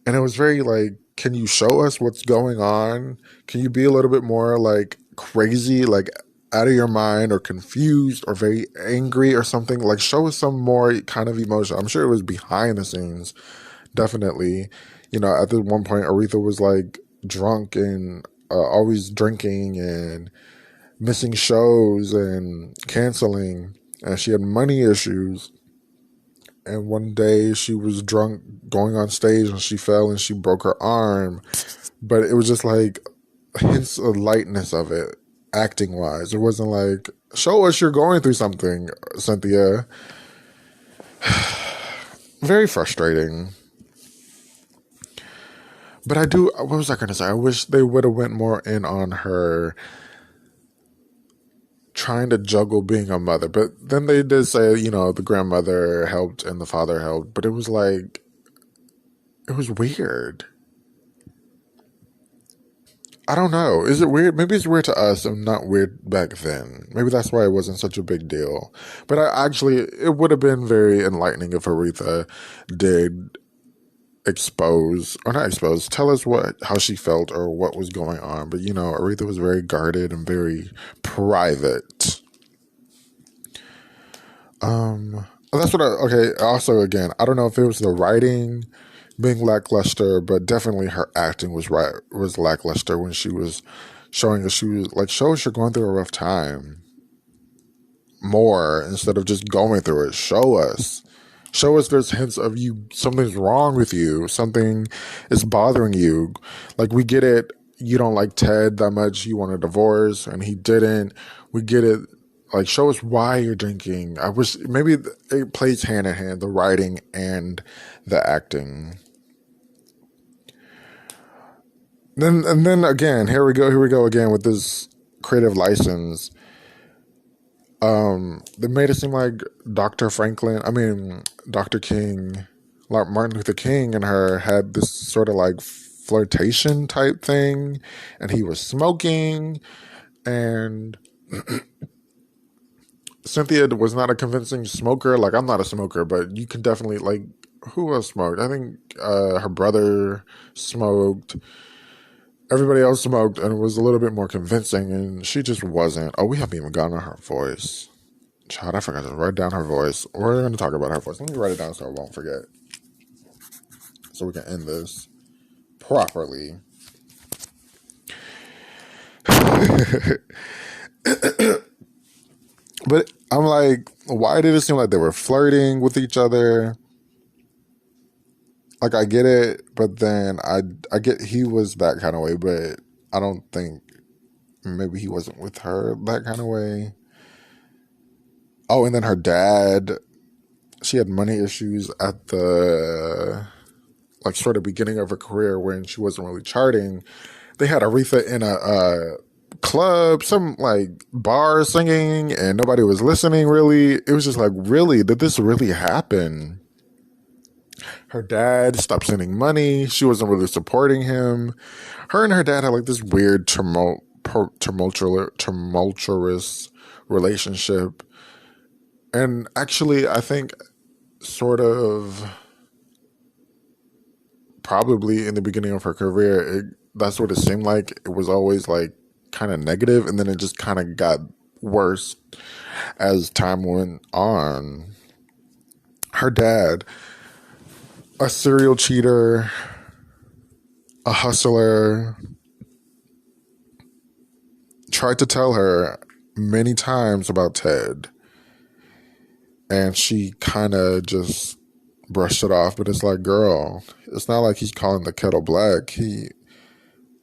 And it was very like, can you show us what's going on? Can you be a little bit more like crazy, like out of your mind or confused or very angry or something? Like show us some more kind of emotion. I'm sure it was behind the scenes, definitely. You know, at this one point, Aretha was like drunk and always drinking and missing shows and canceling, and she had money issues. And one day she was drunk going on stage and she fell and she broke her arm. But it was just like hints of lightness of it, acting wise. It wasn't like, show us you're going through something, Cynthia. Very frustrating. But what was I going to say? I wish they would have went more in on her trying to juggle being a mother. But then they did say, you know, the grandmother helped and the father helped. But it was like, it was weird. I don't know. Is it weird? Maybe it's weird to us and not weird back then. Maybe that's why it wasn't such a big deal. But it would have been very enlightening if Aretha did tell us how she felt or what was going on. But, you know, Aretha was very guarded and very private. Also, again, I don't know if it was the writing being lackluster, but definitely her acting was lackluster when she was showing us. She was like, show us you're going through a rough time more instead of just going through it. Show us there's hints of something's wrong with you, something is bothering you. Like, we get it, you don't like Ted that much, you want a divorce and he didn't. We get it. Like, show us why you're drinking. I wish maybe it plays hand in hand, the writing and the acting. Then again, here we go again with this creative license. They made it seem like Dr. King, like Martin Luther King and her had this sort of like flirtation type thing, and he was smoking, and Cynthia was not a convincing smoker. Like, I'm not a smoker, but you can definitely, like, who else smoked? I think her brother smoked. Everybody else smoked, and it was a little bit more convincing, and she just wasn't. Oh, we haven't even gotten on her voice. Child, I forgot to write down her voice. We're going to talk about her voice. Let me write it down so I won't forget. So we can end this properly. But I'm like, why did it seem like they were flirting with each other? like I get it, but then I get he was that kind of way, but I don't think maybe he wasn't with her that kind of way. Oh, and then her dad, she had money issues at the like sort of beginning of her career when she wasn't really charting. They had Aretha in a club, some like bar singing, and nobody was listening really. It was just like, really? Did this really happen? Her dad stopped sending money. She wasn't really supporting him. Her and her dad had like this weird tumultuous relationship. And actually, I think sort of probably in the beginning of her career, that's what it seemed like. It was always like kind of negative, and then it just kind of got worse as time went on. Her dad, a serial cheater, a hustler, tried to tell her many times about Ted, and she kind of just brushed it off. But it's like, girl, it's not like he's calling the kettle black. He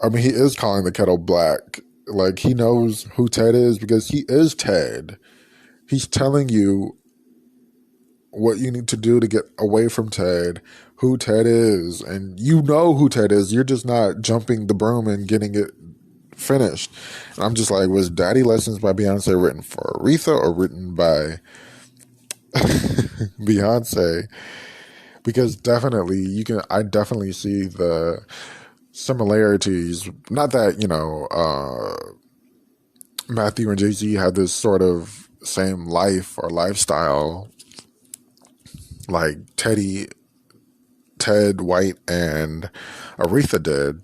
is calling the kettle black. Like, he knows who Ted is because he is Ted. He's telling you what you need to do to get away from Ted, who Ted is, and you know who Ted is. You're just not jumping the broom and getting it finished. And I'm just like, was Daddy Lessons by Beyonce written for Aretha or written by Beyonce? Because definitely I definitely see the similarities. Not that, Matthew and Jay-Z had this sort of same life or lifestyle like Ted White and Aretha did.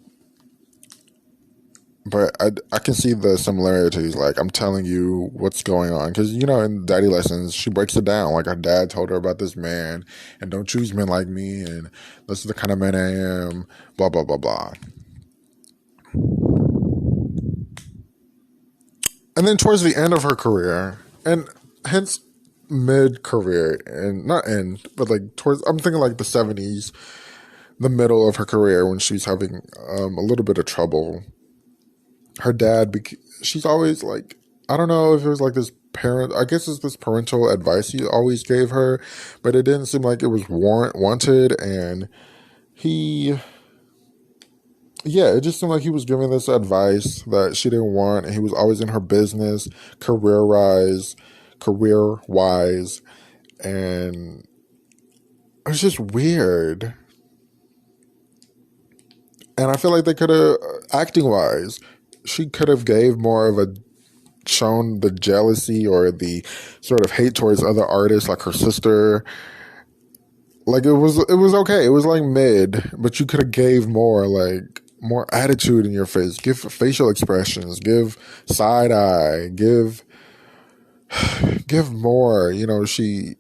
But I can see the similarities. Like, I'm telling you what's going on. Because, in Daddy Lessons, she breaks it down. Like, her dad told her about this man. And don't choose men like me. And this is the kind of man I am. Blah, blah, blah, blah. And then towards the end of her career, and hence mid-career, and not end, but like I'm thinking like the 70s, the middle of her career when she's having a little bit of trouble. Her dad, she's always like, I don't know if it was like this I guess it's this parental advice he always gave her, but it didn't seem like it was wanted, and it just seemed like he was giving this advice that she didn't want, and he was always in her business, career-wise, and it was just weird. And I feel like they could have, acting-wise, she could have gave more of shown the jealousy or the sort of hate towards other artists, like her sister. Like, it was okay. It was like mid, but you could have gave more, like, more attitude in your face, give facial expressions, give side eye, give more. She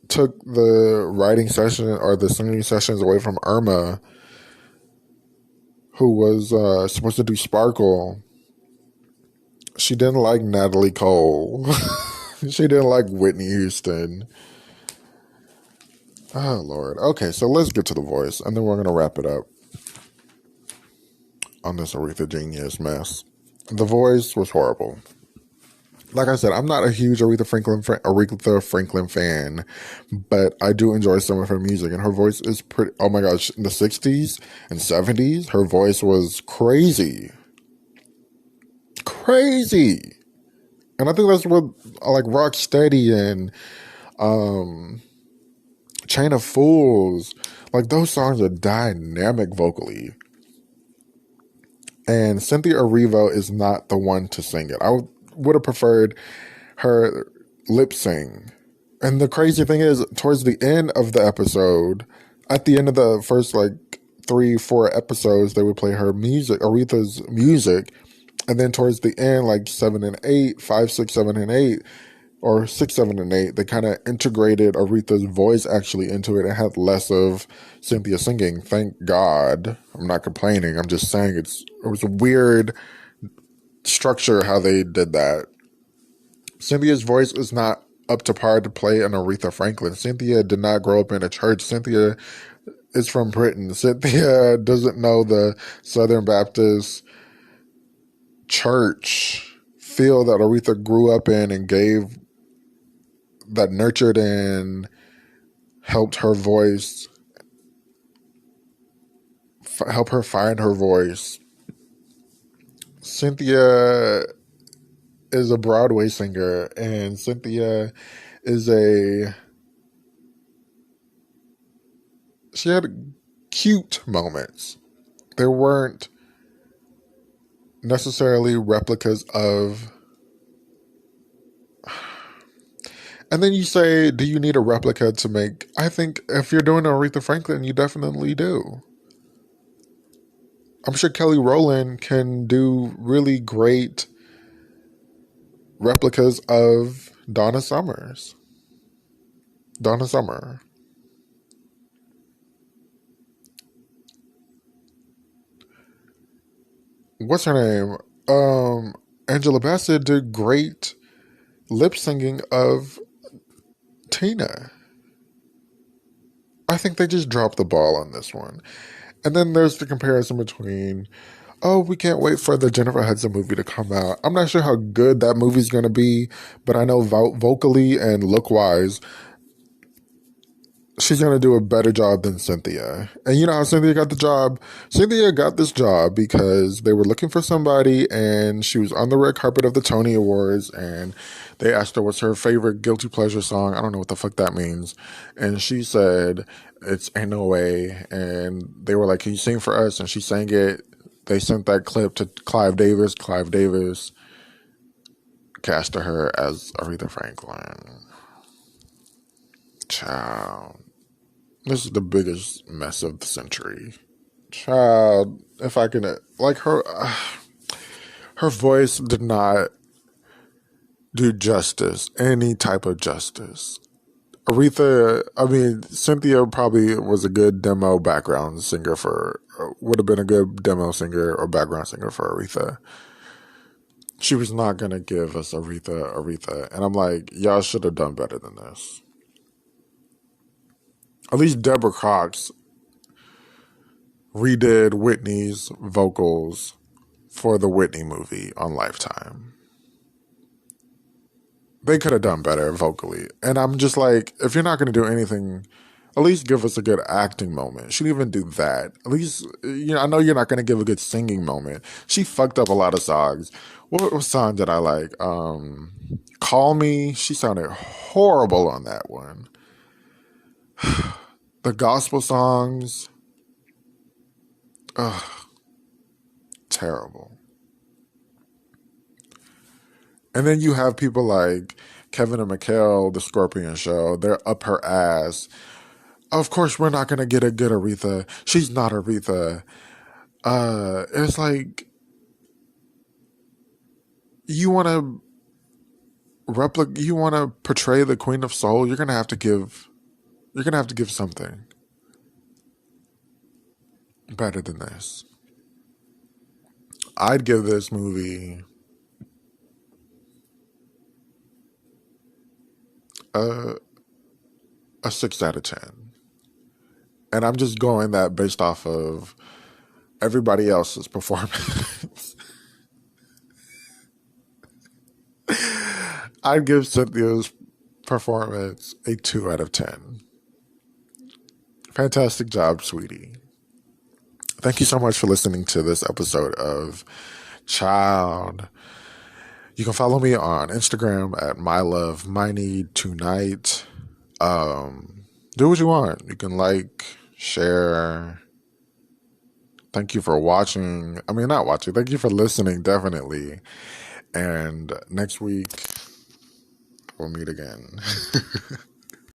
took the writing session or the singing sessions away from Irma, who was supposed to do Sparkle. She didn't like Natalie Cole. She didn't like Whitney Houston. Oh, Lord. Okay, so let's get to The Voice, and then we're going to wrap it up on this Aretha Genius mess. The Voice was horrible. Like I said, I'm not a huge Aretha Franklin fan, but I do enjoy some of her music, and her voice is pretty. Oh my gosh, in the 60s and 70s, her voice was crazy. And I think that's what, like, Rock Steady and Chain of Fools, like, those songs are dynamic vocally. And Cynthia Erivo is not the one to sing it. I would have preferred her lip sing. And the crazy thing is, towards the end of the episode, at the end of the first, like, 3-4 episodes, they would play her music, Aretha's music. And then towards the end, like 7 and 8, 5, 6, 7, and 8, or 6, 7, and 8, they kind of integrated Aretha's voice actually into it and had less of Cynthia singing. Thank God. I'm not complaining. I'm just saying it was a weird structure how they did that. Cynthia's voice is not up to par to play an Aretha Franklin. Cynthia did not grow up in a church. Cynthia is from Britain. Cynthia doesn't know the Southern Baptist church feel that Aretha grew up in and that nurtured and helped her voice, help her find her voice. Cynthia is a Broadway singer, and Cynthia is she had cute moments. There weren't necessarily replicas of. And then you say, do you need a replica to make? I think if you're doing Aretha Franklin, you definitely do. I'm sure Kelly Rowland can do really great replicas of Donna Summer. What's her name? Angela Bassett did great lip singing of Tina. I think they just dropped the ball on this one. And then there's the comparison between, oh, we can't wait for the Jennifer Hudson movie to come out. I'm not sure how good that movie's going to be, but I know vocally and look-wise, she's going to do a better job than Cynthia. And you know how Cynthia got the job? Cynthia got this job because they were looking for somebody, and she was on the red carpet of the Tony Awards, and they asked her what's her favorite guilty pleasure song. I don't know what the fuck that means. And she said, it's Ain't No Way. And they were like, can you sing for us? And she sang it. They sent that clip to Clive Davis. Clive Davis casted her as Aretha Franklin. Child. This is the biggest mess of the century. Child, if I can, like her voice did not do justice, any type of justice. Cynthia probably was a good demo background singer would have been a good demo singer or background singer for Aretha. She was not going to give us Aretha. And I'm like, y'all should have done better than this. At least Deborah Cox redid Whitney's vocals for the Whitney movie on Lifetime. They could have done better vocally. And I'm just like, if you're not going to do anything, at least give us a good acting moment. She didn't even do that. At least, I know you're not going to give a good singing moment. She fucked up a lot of songs. What song did I like? Call Me. She sounded horrible on that one. The gospel songs, terrible. And then you have people like Kevin and McHale, The Scorpion Show. They're up her ass. Of course, we're not going to get a good Aretha. She's not Aretha. It's like, you want to portray the Queen of Soul, you're going to have to give something better than this. I'd give this movie a 6 out of 10. And I'm just going that based off of everybody else's performance. I'd give Cynthia's performance a 2 out of 10. Fantastic job, sweetie. Thank you so much for listening to this episode of Child. You can follow me on Instagram at MYLOVEMYNEEDTONIGHT. Do what you want. You can like, share. Thank you for watching. Not watching. Thank you for listening, definitely. And next week, we'll meet again.